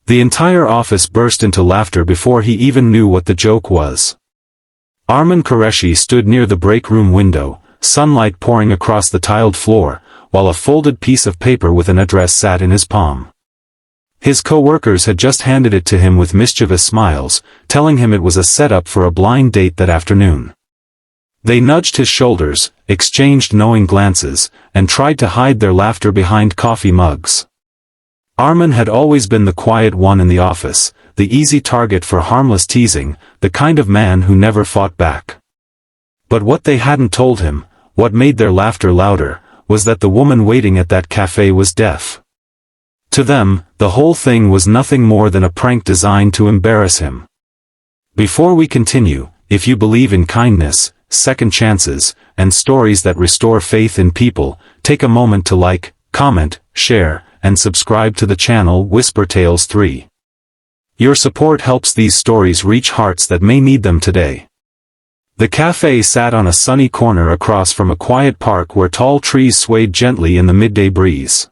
The entire office burst into laughter before he even knew what the joke was. Arman Qureshi stood near the break room window, sunlight pouring across the tiled floor, while a folded piece of paper with an address sat in his palm. His co-workers had just handed it to him with mischievous smiles, telling him it was a setup for a blind date that afternoon. They nudged his shoulders, exchanged knowing glances, and tried to hide their laughter behind coffee mugs. Arman had always been the quiet one in the office, the easy target for harmless teasing, the kind of man who never fought back. But what they hadn't told him, what made their laughter louder, was that the woman waiting at that cafe was deaf. To them, the whole thing was nothing more than a prank designed to embarrass him. Before we continue, if you believe in kindness, second chances, and stories that restore faith in people, take a moment to like, comment, share, and subscribe to the channel Whisper Tales 3. Your support helps these stories reach hearts that may need them today. The cafe sat on a sunny corner across from a quiet park where tall trees swayed gently in the midday breeze.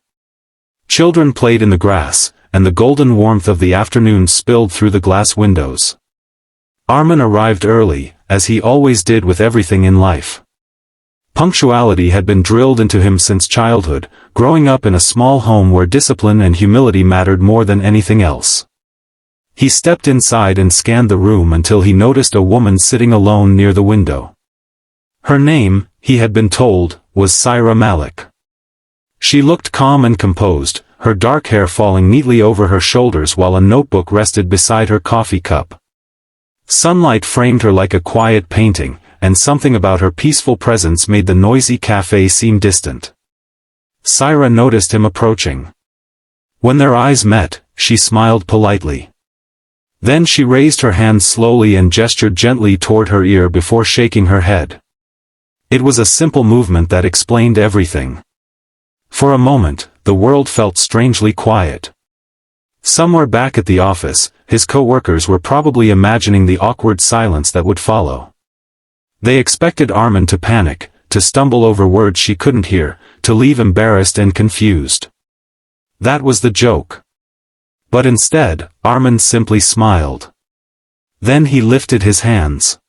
Children played in the grass, and the golden warmth of the afternoon spilled through the glass windows. Arman arrived early, as he always did with everything in life. Punctuality had been drilled into him since childhood, growing up in a small home where discipline and humility mattered more than anything else. He stepped inside and scanned the room until he noticed a woman sitting alone near the window. Her name, he had been told, was Saira Malik. She looked calm and composed, her dark hair falling neatly over her shoulders while a notebook rested beside her coffee cup. Sunlight framed her like a quiet painting, and something about her peaceful presence made the noisy cafe seem distant. Saira noticed him approaching. When their eyes met, she smiled politely. Then she raised her hand slowly and gestured gently toward her ear before shaking her head. It was a simple movement that explained everything. For a moment, the world felt strangely quiet. Somewhere back at the office, his co-workers were probably imagining the awkward silence that would follow. They expected Arman to panic, to stumble over words she couldn't hear, to leave embarrassed and confused. That was the joke. But instead, Arman simply smiled. Then he lifted his hands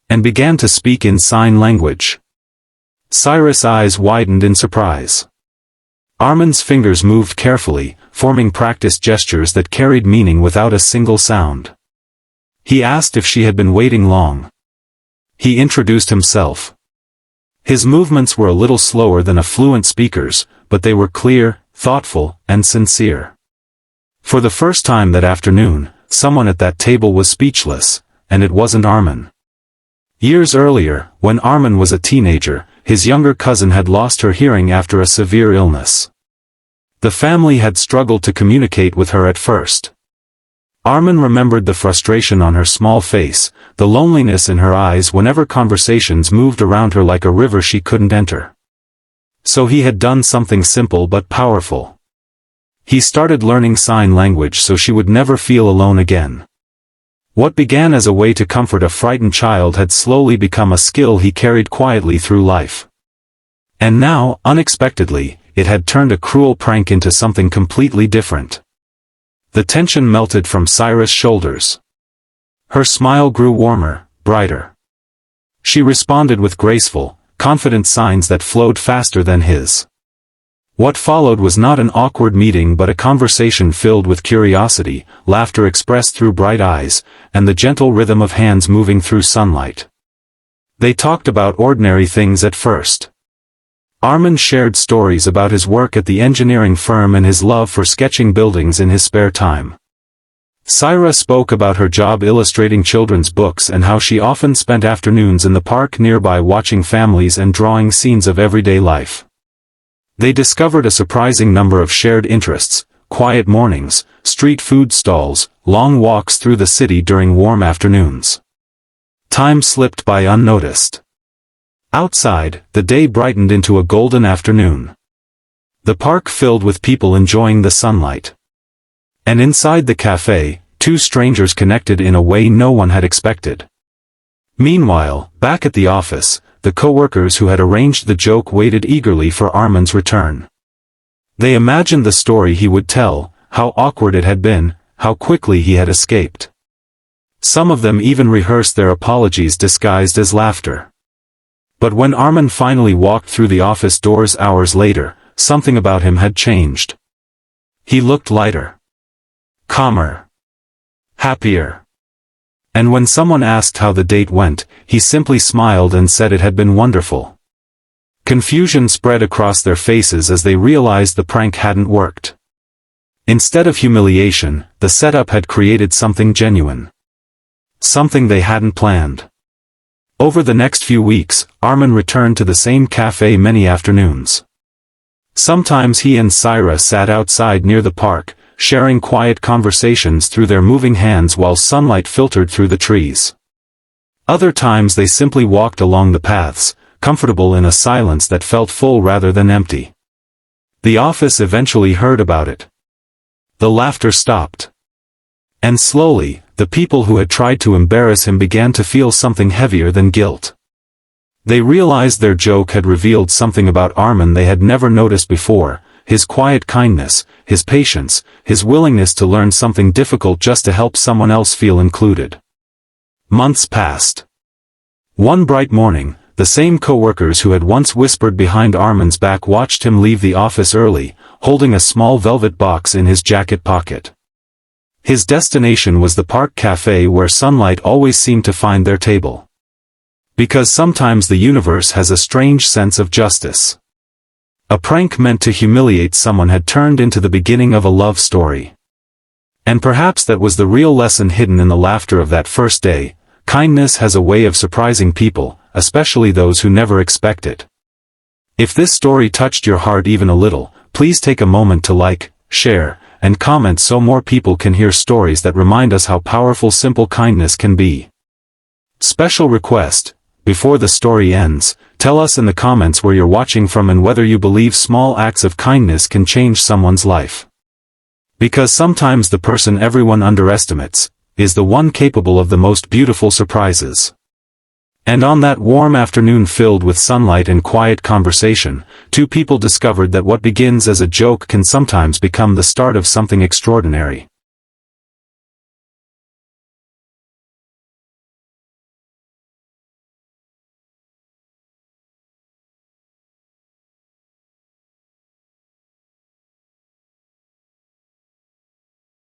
and began to speak in sign language. Saira's eyes widened in surprise. Arman's fingers moved carefully, forming practiced gestures that carried meaning without a single sound. He asked if she had been waiting long. He introduced himself. His movements were a little slower than a fluent speaker's, but they were clear, thoughtful, and sincere. For the first time that afternoon, someone at that table was speechless, and it wasn't Arman. Years earlier, when Arman was a teenager, his younger cousin had lost her hearing after a severe illness. The family had struggled to communicate with her at first. Arman remembered the frustration on her small face, the loneliness in her eyes whenever conversations moved around her like a river she couldn't enter. So he had done something simple but powerful. He started learning sign language so she would never feel alone again. What began as a way to comfort a frightened child had slowly become a skill he carried quietly through life. And now, unexpectedly, it had turned a cruel prank into something completely different. The tension melted from Saira's shoulders. Her smile grew warmer, brighter. She responded with graceful, confident signs that flowed faster than his. What followed was not an awkward meeting but a conversation filled with curiosity, laughter expressed through bright eyes, and the gentle rhythm of hands moving through sunlight. They talked about ordinary things at first. Arman shared stories about his work at the engineering firm and his love for sketching buildings in his spare time. Saira spoke about her job illustrating children's books and how she often spent afternoons in the park nearby watching families and drawing scenes of everyday life. They discovered a surprising number of shared interests: quiet mornings, street food stalls, long walks through the city during warm afternoons. Time slipped by unnoticed. Outside, the day brightened into a golden afternoon. The park filled with people enjoying the sunlight. And inside the cafe, two strangers connected in a way no one had expected. Meanwhile, back at the office, the co-workers who had arranged the joke waited eagerly for Arman's return. They imagined the story he would tell, how awkward it had been, how quickly he had escaped. Some of them even rehearsed their apologies disguised as laughter. But when Arman finally walked through the office doors hours later, something about him had changed. He looked lighter, calmer, happier. And when someone asked how the date went, he simply smiled and said it had been wonderful. Confusion spread across their faces as they realized the prank hadn't worked. Instead of humiliation, the setup had created something genuine. Something they hadn't planned. Over the next few weeks, Arman returned to the same cafe many afternoons. Sometimes he and Syra sat outside near the park, sharing quiet conversations through their moving hands while sunlight filtered through the trees. Other times they simply walked along the paths, comfortable in a silence that felt full rather than empty. The office eventually heard about it. The laughter stopped. And slowly, the people who had tried to embarrass him began to feel something heavier than guilt. They realized their joke had revealed something about Arman they had never noticed before, his quiet kindness, his patience, his willingness to learn something difficult just to help someone else feel included. Months passed. One bright morning, the same coworkers who had once whispered behind Arman's back watched him leave the office early, holding a small velvet box in his jacket pocket. His destination was the park cafe where sunlight always seemed to find their table. Because sometimes the universe has a strange sense of justice. A prank meant to humiliate someone had turned into the beginning of a love story. And perhaps that was the real lesson hidden in the laughter of that first day. Kindness has a way of surprising people, especially those who never expect it. If this story touched your heart even a little, please take a moment to like, share, and comment so more people can hear stories that remind us how powerful simple kindness can be. Special request: before the story ends, tell us in the comments where you're watching from and whether you believe small acts of kindness can change someone's life. Because sometimes the person everyone underestimates is the one capable of the most beautiful surprises. And on that warm afternoon filled with sunlight and quiet conversation, two people discovered that what begins as a joke can sometimes become the start of something extraordinary.